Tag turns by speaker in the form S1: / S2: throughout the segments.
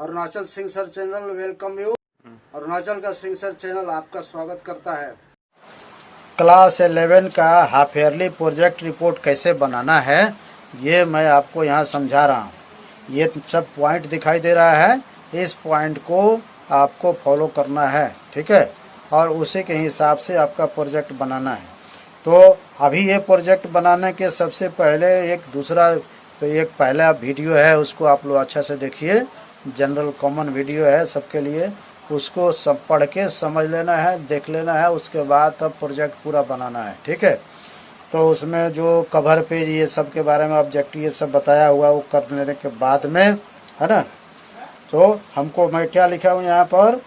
S1: Arunachal Singh sir channel welcome you. Arunachal का Singh sir channel आपका स्वागत करता है। क्लास 11 का हाफ ईयरली प्रोजेक्ट रिपोर्ट कैसे बनाना है ये मैं आपको यहाँ समझा रहा हूँ। ये सब पॉइंट दिखाई दे रहा है, इस पॉइंट को आपको फॉलो करना है, ठीक है, और उसी के हिसाब से आपका प्रोजेक्ट बनाना है। तो अभी ये प्रोजेक्ट बनाने के सबसे पहले एक पहला वीडियो है, उसको आप लोग अच्छा से देखिए। जनरल कॉमन वीडियो है सबके लिए, उसको सब पढ़ के समझ लेना है, देख लेना है, उसके बाद तब प्रोजेक्ट पूरा बनाना है, ठीक है। तो उसमें जो कवर पेज ये सब के बारे में ऑब्जेक्टिव ये सब बताया हुआ वो कर लेने के बाद में, है ना, तो हमको मैं क्या लिखा हूँ यहाँ पर,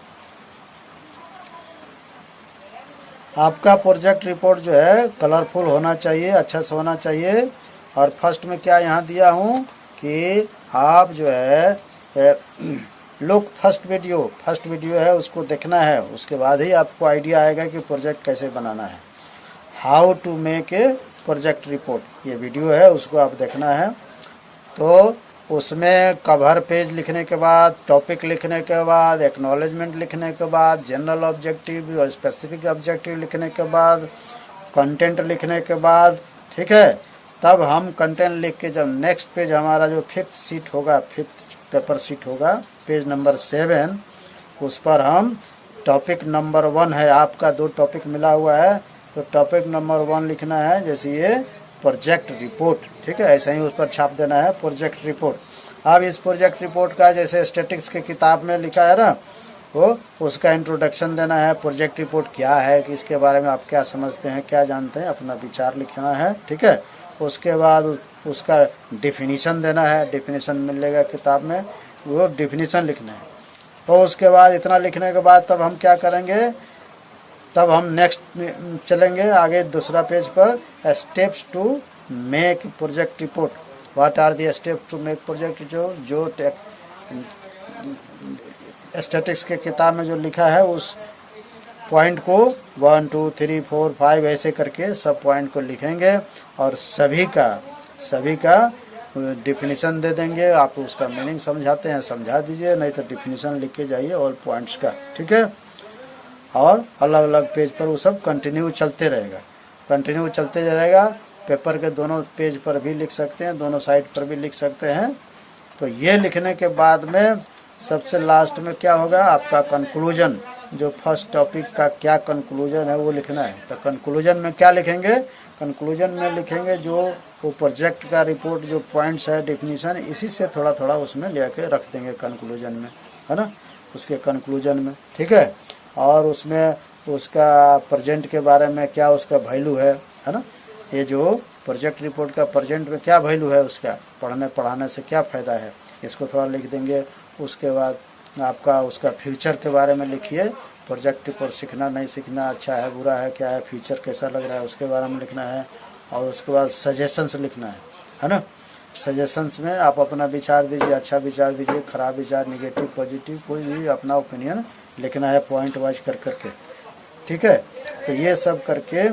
S1: आपका प्रोजेक्ट रिपोर्ट जो है कलरफुल होना चाहिए, अच्छा से होना चाहिए। और फर्स्ट में क्या यहाँ दिया हूँ कि आप जो है लुक फर्स्ट वीडियो है उसको देखना है, उसके बाद ही आपको आइडिया आएगा कि प्रोजेक्ट कैसे बनाना है। How to make a project report ये वीडियो है, उसको आप देखना है। तो उसमें कवर पेज लिखने के बाद, टॉपिक लिखने के बाद, एक्नॉलेजमेंट लिखने के बाद, जनरल ऑब्जेक्टिव और स्पेसिफिक ऑब्जेक्टिव लिखने के बाद, कंटेंट लिखने के बाद, ठीक है, तब हम कंटेंट लिख के जब नेक्स्ट पेज हमारा जो फिफ्थ पेपर शीट होगा, पेज नंबर 7, उस पर हम टॉपिक नंबर 1 है, आपका 2 टॉपिक मिला हुआ है, तो टॉपिक नंबर 1 लिखना है, जैसे ये प्रोजेक्ट रिपोर्ट, ठीक है, ऐसे ही उस पर छाप देना है प्रोजेक्ट रिपोर्ट। अब इस प्रोजेक्ट रिपोर्ट का जैसे स्टैटिस्टिक्स के किताब में लिखा है ना, वो उसका इंट्रोडक्शन देना है, प्रोजेक्ट रिपोर्ट क्या है, कि इसके बारे में आप क्या समझते हैं, क्या जानते हैं, अपना विचार लिखना है, ठीक है। उसके बाद उसका डिफिनीशन देना है, डिफिनीशन मिलेगा किताब में, वो डिफिनीशन लिखना है। तो उसके बाद इतना लिखने के बाद तब हम क्या करेंगे, तब हम नेक्स्ट चलेंगे आगे दूसरा पेज पर, steps to make project report. What are the steps to make project, जो स्टैटिस्टिक्स के किताब में जो लिखा है उस पॉइंट को 1 2 3 4 5 ऐसे करके सब पॉइंट को लिखेंगे और सभी का डिफिनीशन दे देंगे। आप उसका मीनिंग समझाते हैं समझा दीजिए, नहीं तो डिफिनीशन लिख के जाइए ऑल पॉइंट्स का, ठीक है। और अलग अलग पेज पर वो सब कंटिन्यू चलते रहेगा। पेपर के दोनों पेज पर भी लिख सकते हैं, दोनों साइड पर भी लिख सकते हैं। तो ये लिखने के बाद में सबसे लास्ट में क्या होगा, आपका कंक्लूजन, जो फर्स्ट टॉपिक का क्या कंक्लूजन है वो लिखना है। तो कंक्लूजन में क्या लिखेंगे, कंक्लूजन में लिखेंगे जो वो प्रोजेक्ट का रिपोर्ट जो पॉइंट्स है, डिफिनीशन, इसी से थोड़ा थोड़ा उसमें लेके रख देंगे कंक्लूजन में, है ना, उसके कंक्लूजन में, ठीक है। और उसमें उसका प्रेजेंट के बारे में क्या उसका वैल्यू है ना, ये जो प्रोजेक्ट रिपोर्ट का प्रेजेंट में क्या वैल्यू है, उसका पढ़ाने से क्या फ़ायदा है, इसको थोड़ा लिख देंगे। उसके बाद आपका उसका फ्यूचर के बारे में लिखिए, प्रोजेक्ट रिपोर्ट सीखना नहीं सीखना, अच्छा है बुरा है, क्या है, फ्यूचर कैसा लग रहा है, उसके बारे में लिखना है। और उसके बाद सजेशंस लिखना है ना। सजेशंस में आप अपना विचार दीजिए, अच्छा विचार दीजिए, खराब विचार, निगेटिव पॉजिटिव, कोई भी अपना ओपिनियन लिखना है पॉइंट वाइज कर करके, ठीक है। तो ये सब करके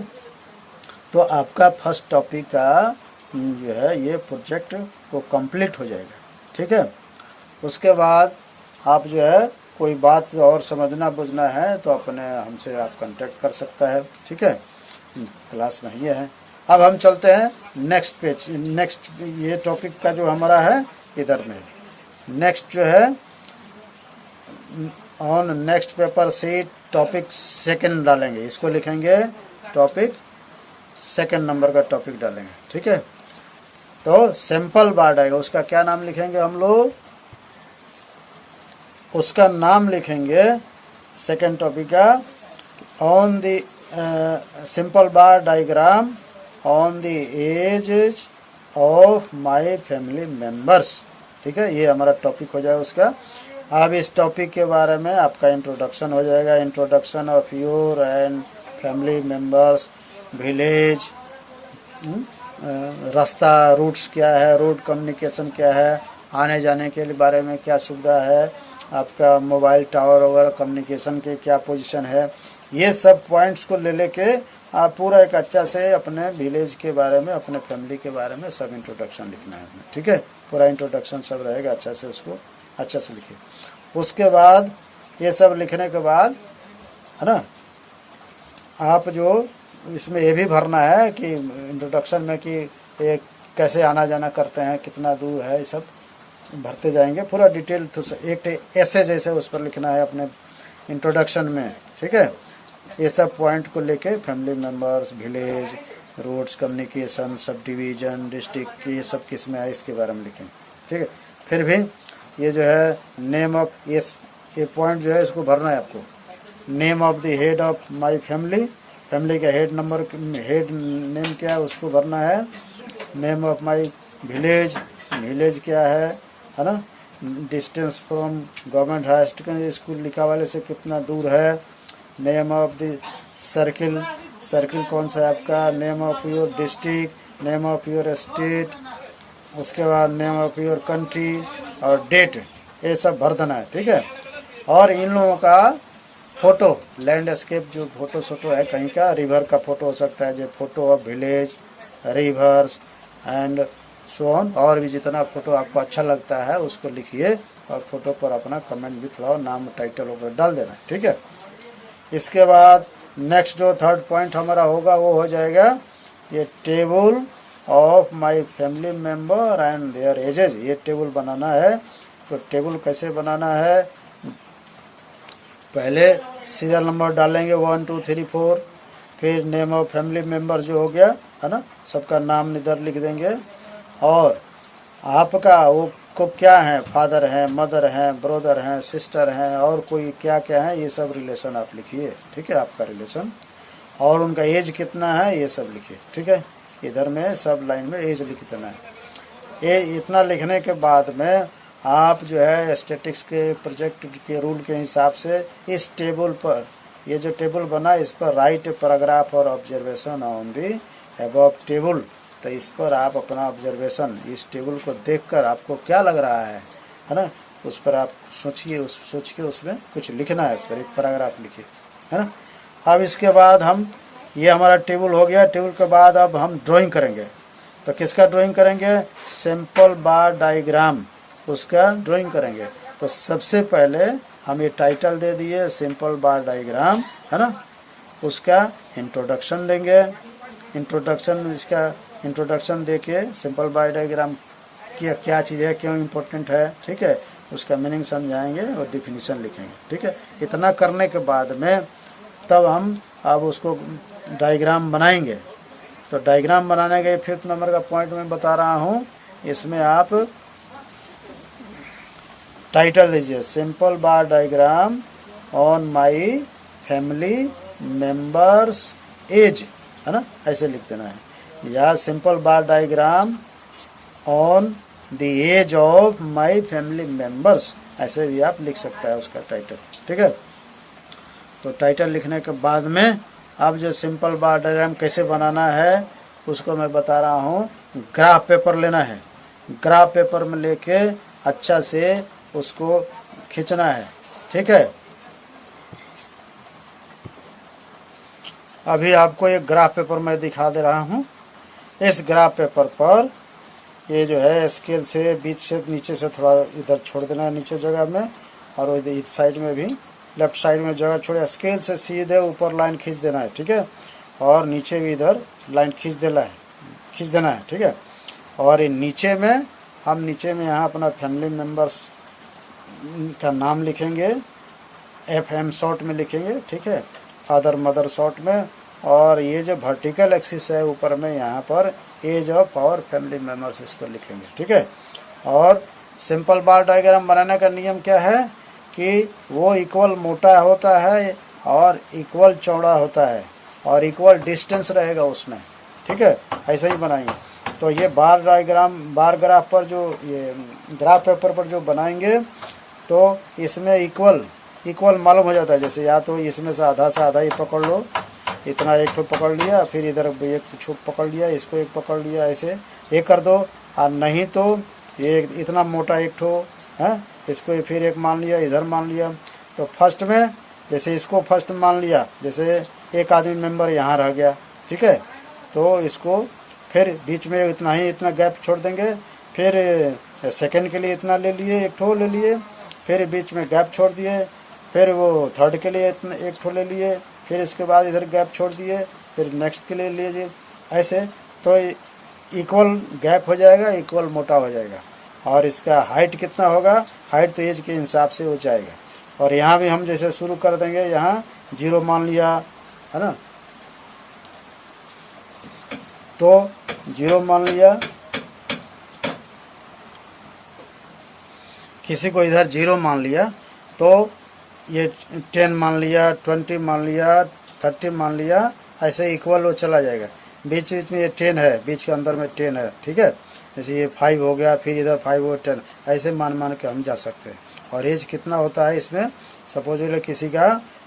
S1: तो आपका फर्स्ट टॉपिक का जो है ये प्रोजेक्ट को कंप्लीट हो जाएगा, ठीक है। उसके बाद आप जो है कोई बात और समझना बुझना है तो अपने हमसे आप कांटेक्ट कर सकता है, ठीक है। क्लास में ये है। अब हम चलते हैं नेक्स्ट पेज, नेक्स्ट ये टॉपिक का जो हमारा है इधर में नेक्स्ट जो है on next paper sheet topic 2 डालेंगे, इसको लिखेंगे टॉपिक 2 नंबर का टॉपिक डालेंगे, ठीक है। तो सिंपल वर्ड आएगा, उसका क्या नाम लिखेंगे हम लोग, उसका नाम लिखेंगे 2 टॉपिक का, on the simple bar diagram on the age of my family members, ठीक है। ये हमारा टॉपिक हो जाएगा उसका। अब इस टॉपिक के बारे में आपका इंट्रोडक्शन हो जाएगा, introduction of your and family members, village, रास्ता, रूट्स क्या है, रोड कम्युनिकेशन क्या है, आने जाने के बारे में क्या सुविधा है, आपका मोबाइल टावर वगैरह कम्युनिकेशन के क्या पोजीशन है, ये सब पॉइंट्स को ले लेके आप पूरा एक अच्छा से अपने विलेज के बारे में, अपने फैमिली के बारे में सब इंट्रोडक्शन लिखना है, ठीक है। पूरा इंट्रोडक्शन सब रहेगा, अच्छा से उसको अच्छे से लिखिए। उसके बाद ये सब लिखने के बाद है ना, आप जो इसमें ये भी भरना है कि इंट्रोडक्शन में कि ये कैसे आना जाना करते हैं, कितना दूर है, ये सब भरते जाएंगे पूरा डिटेल। तो एक ऐसे जैसे उस पर लिखना है अपने इंट्रोडक्शन में, ठीक है। ये सब पॉइंट को लेके family members, village, roads, communication, subdivision, district, ये सब किस में है इसके बारे में लिखें, ठीक है। फिर भी ये जो है नेम ऑफ, ये पॉइंट जो है इसको भरना है आपको। Name of the head of my family, family का हेड नंबर, हेड नेम क्या है उसको भरना है। Name of my village, village क्या है ना। Distance from government higher secondary school लिखा वाले से कितना दूर है। Name of the circle, circle कौन सा है आपका। Name of your district, name of your state, उसके बाद नेम ऑफ योर कंट्री और डेट, ये सब भर देना है, ठीक है। और इन लोगों का फोटो, लैंडस्केप जो फोटो सोटो है कहीं का, रिवर का फोटो हो सकता है, जो photo of village, reverse and so on, और भी जितना फोटो आपको अच्छा लगता है उसको लिखिए और फोटो पर अपना कमेंट भी थोड़ा नाम टाइटल वगैरह डाल देना, ठीक है। इसके बाद नेक्स्ट जो थर्ड पॉइंट हमारा होगा वो हो जाएगा ये table of my family member and there edges, ये टेबल बनाना है। तो टेबल कैसे बनाना है, पहले सीरियल नंबर डालेंगे 1 2 3 4, फिर नेम ऑफ फैमिली मेंबर जो हो गया है ना, सबका नाम इधर लिख देंगे। और आपका वो को क्या है, फादर हैं, मदर हैं, ब्रदर हैं, सिस्टर हैं, और कोई क्या क्या है, ये सब रिलेशन आप लिखिए, ठीक है, आपका रिलेशन। और उनका एज कितना है ये सब लिखिए, ठीक है। इधर में सब लाइन में एज लिख देना है। ये इतना लिखने के बाद में आप जो है स्टैटिक्स के प्रोजेक्ट के रूल के हिसाब से इस टेबल पर, ये जो टेबल बना इस पर राइट पैराग्राफ और observation on the above table. तो इस पर आप अपना ऑब्जर्वेशन, इस टेबल को देखकर आपको क्या लग रहा है ना, उस पर आप सोचिए, सोच के उसमें कुछ लिखना है, उस पर एक पैराग्राफ लिखिए, है ना। अब इसके बाद हम, ये हमारा टेबल हो गया। टेबल के बाद अब हम ड्राइंग करेंगे। तो किसका ड्राइंग करेंगे, सिंपल बार डायग्राम, उसका ड्राइंग करेंगे। तो सबसे पहले हम ये टाइटल दे दिए सिंपल बार डायग्राम, है ना। उसका इंट्रोडक्शन देंगे, इंट्रोडक्शन, इसका इंट्रोडक्शन देके सिंपल बार डायग्राम क्या क्या चीज़ है, क्यों इम्पोर्टेंट है, ठीक है, उसका मीनिंग समझाएंगे और डिफिनीशन लिखेंगे, ठीक है। इतना करने के बाद में तब हम अब उसको डायग्राम बनाएंगे। तो डायग्राम बनाने के 5th नंबर का पॉइंट मैं बता रहा हूँ, इसमें आप टाइटल दीजिए simple bar diagram on my family members age, है ना, ऐसे लिख देना है। या simple bar diagram on the age of my family members, ऐसे भी आप लिख सकता है उसका टाइटल, ठीक है। तो टाइटल लिखने के बाद में अब जो सिंपल बार डायग्राम कैसे बनाना है उसको मैं बता रहा हूँ। ग्राफ पेपर लेना है, ग्राफ पेपर में लेके अच्छा से उसको खींचना है, ठीक है। अभी आपको एक ग्राफ पेपर मैं दिखा दे रहा हूँ। इस ग्राफ पेपर पर ये जो है स्केल से बीच से नीचे से थोड़ा इधर छोड़ देना है नीचे जगह में, और इस साइड में भी लेफ्ट साइड में जगह छोड़े, स्केल से सीधे ऊपर लाइन खींच देना है, ठीक है। और नीचे भी इधर लाइन खींच देना है, ठीक है। और नीचे में हम नीचे में यहाँ अपना फैमिली मेंबर्स का नाम लिखेंगे, FM शॉर्ट में लिखेंगे, ठीक है, फादर मदर शॉर्ट में। और ये जो वर्टिकल एक्सिस है ऊपर में, यहाँ पर age of our family members इसको लिखेंगे, ठीक है। और सिंपल बार डायग्राम बनाने का नियम क्या है कि वो इक्वल मोटा होता है और इक्वल चौड़ा होता है और इक्वल डिस्टेंस रहेगा उसमें, ठीक है, ऐसे ही बनाएंगे। तो ये बार डायग्राम, बार ग्राफ पर जो ये ग्राफ पेपर पर जो बनाएंगे तो इसमें इक्वल मालूम हो जाता है। जैसे या तो इसमें से आधा ही पकड़ लो, इतना एक ठो पकड़ लिया, फिर इधर एक छुप पकड़ लिया, इसको एक पकड़ लिया, ऐसे एक कर दो। और नहीं तो ये इतना मोटा एक ठो है, इसको फिर एक मान लिया, इधर मान लिया। तो फर्स्ट में जैसे इसको फर्स्ट मान लिया, जैसे एक आदमी मेंबर यहाँ रह गया, ठीक है, तो इसको फिर बीच में इतना गैप छोड़ देंगे। फिर सेकंड के लिए इतना ले लिए, एक ठो ले लिए, फिर बीच में गैप छोड़ दिए, फिर वो थर्ड के लिए इतना एक ठो ले लिए, फिर इसके बाद इधर गैप छोड़ दिए, फिर नेक्स्ट के लिए लीजिए। ऐसे तो इक्वल गैप हो जाएगा, इक्वल मोटा हो जाएगा। और इसका हाइट कितना होगा, हाइट तो एज के हिसाब से हो जाएगा। और यहाँ भी हम जैसे शुरू कर देंगे, यहाँ 0 मान लिया है ना, तो 0 मान लिया, किसी को इधर 0 मान लिया तो ये 10 मान लिया, 20 मान लिया, 30 मान लिया, ऐसे इक्वल वो चला जाएगा। बीच बीच में ये 10 है, बीच के अंदर में 10 है, ठीक है। जैसे ये 5 हो गया, फिर इधर 5 और 10, ऐसे मान मान के हम जा सकते हैं। और एज कितना होता है इसमें, सपोज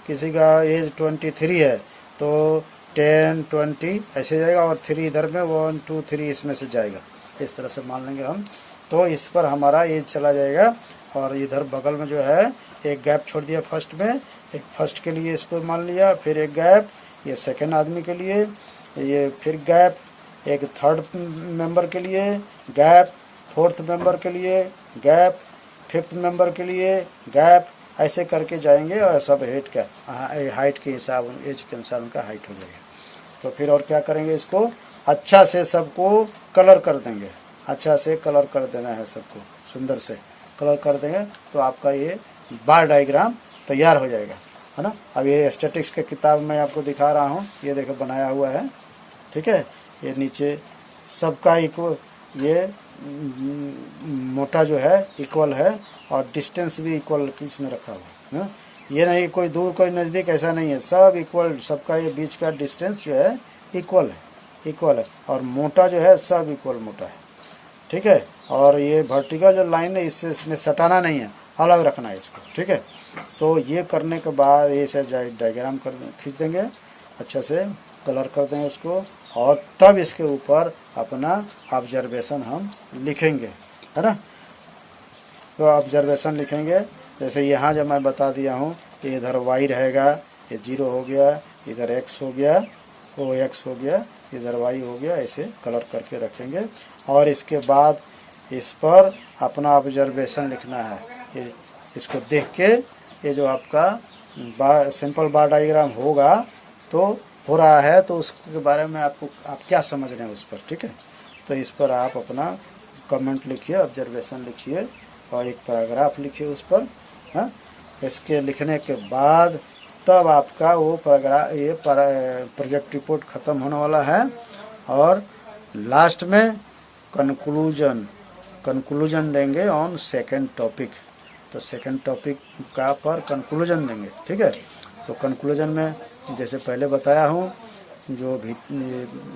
S1: किसी का एज 23 है तो 10, 20 ऐसे जाएगा, और 3 इधर में 1, 2, 3 इसमें से जाएगा। इस तरह से मान लेंगे हम, तो इस पर हमारा एज चला जाएगा। और इधर बगल में जो है एक गैप छोड़ दिया फर्स्ट में, एक फर्स्ट के लिए इसको मान लिया, फिर एक गैप ये सेकंड आदमी के लिए, ये फिर गैप एक थर्ड मेंबर के लिए, गैप फोर्थ मेंबर के लिए, गैप फिफ्थ मेंबर के लिए, गैप, ऐसे करके जाएंगे। और सब हाइट के हिसाब, एज के अनुसार उनका हाइट हो जाएगा। तो फिर और क्या करेंगे, इसको अच्छा से सबको कलर कर देंगे, अच्छा से कलर कर देना है, सबको सुंदर से कलर कर देंगे तो आपका ये बार डायग्राम तैयार हो जाएगा, है ना। अब ये स्टैटिक्स के किताब में आपको दिखा रहा हूँ, ये देखो बनाया हुआ है, ठीक है। ये नीचे सबका इक्वल, ये मोटा जो है इक्वल है, और डिस्टेंस भी इक्वल इसमें रखा हुआ है। ये नहीं कोई दूर कोई नज़दीक, ऐसा नहीं है, सब इक्वल, सबका ये बीच का डिस्टेंस जो है इक्वल है। और मोटा जो है सब इक्वल मोटा है, ठीक है। और ये वर्टिकल जो लाइन है इससे इसमें सटाना नहीं है, अलग रखना है इसको, ठीक है। तो ये करने के बाद ये से डायग्राम खींच देंगे, अच्छा से कलर कर देंगे उसको, और तब इसके ऊपर अपना ऑब्जर्वेशन हम लिखेंगे, है ना। तो ऑब्जर्वेशन लिखेंगे, जैसे यहाँ जब मैं बता दिया हूँ, इधर y रहेगा, ये 0 हो गया, इधर x हो गया, वो x हो गया, इधर y हो गया, ऐसे कलर करके रखेंगे। और इसके बाद इस पर अपना ऑब्जर्वेशन लिखना है, ये इसको देख के, ये जो आपका सिंपल बार डायग्राम होगा तो हो रहा है, तो उसके बारे में आप क्या समझ रहे हैं उस पर, ठीक है। तो इस पर आप अपना कमेंट लिखिए, ऑब्जर्वेशन लिखिए, और एक पैराग्राफ लिखिए उस पर, हाँ। इसके लिखने के बाद तब आपका वो पैराग्राफ, ये प्रोजेक्ट रिपोर्ट ख़त्म होने वाला है। और लास्ट में कंक्लूजन देंगे ऑन सेकंड टॉपिक। तो सेकंड टॉपिक का पर कंक्लूजन देंगे, ठीक है। तो कंक्लूजन में जैसे पहले बताया हूँ, जो भी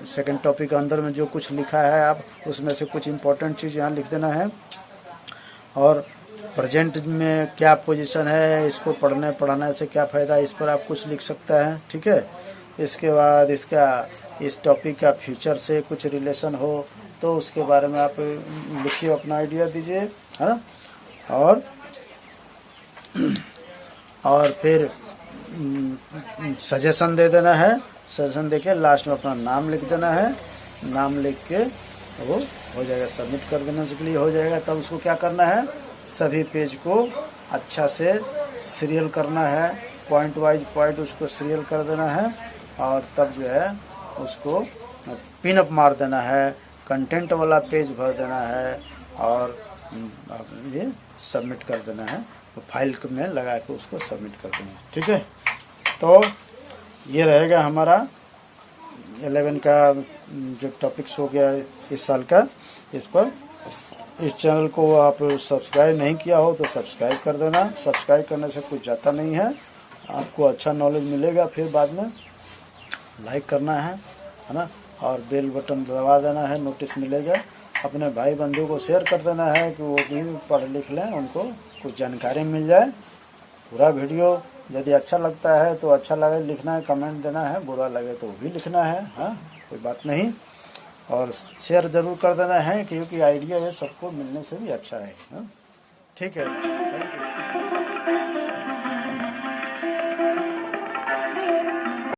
S1: सेकंड टॉपिक के अंदर में जो कुछ लिखा है, आप उसमें से कुछ इम्पोर्टेंट चीज़ यहाँ लिख देना है। और प्रेजेंट में क्या पोजीशन है, इसको पढ़ाने से क्या फ़ायदा, इस पर आप कुछ लिख सकता है, ठीक है। इसके बाद इस टॉपिक का फ्यूचर से कुछ रिलेशन हो तो उसके बारे में आप लिखिए, अपना आइडिया दीजिए, है ना। और फिर सजेशन दे देना है, सजेशन देके लास्ट में अपना नाम लिख देना है, नाम लिख के वो हो जाएगा, सबमिट कर देने के लिए हो जाएगा। तब उसको क्या करना है, सभी पेज को अच्छा से सीरियल करना है, पॉइंट वाइज पॉइंट उसको सीरियल कर देना है, और तब जो है उसको पिन अप मार देना है, कंटेंट वाला पेज भर देना है, और ये सबमिट कर देना है, तो फाइल में लगा के उसको सबमिट कर देना है, ठीक है। तो ये रहेगा हमारा 11 का जो टॉपिक्स हो गया इस साल का। इस पर इस चैनल को आप सब्सक्राइब नहीं किया हो तो सब्सक्राइब कर देना, सब्सक्राइब करने से कुछ जाता नहीं है, आपको अच्छा नॉलेज मिलेगा। फिर बाद में लाइक करना है ना, और बेल बटन दबा देना है, नोटिस मिलेगा। अपने भाई बंधु को शेयर कर देना है कि वो भी पढ़ लिख लें, उनको कुछ जानकारी मिल जाए। पूरा वीडियो यदि अच्छा लगता है तो अच्छा लगे लिखना है, कमेंट देना है, बुरा लगे तो भी लिखना है, हाँ कोई बात नहीं। और शेयर ज़रूर कर देना है, क्योंकि आइडिया है सबको मिलने से भी अच्छा है, हाँ ठीक है।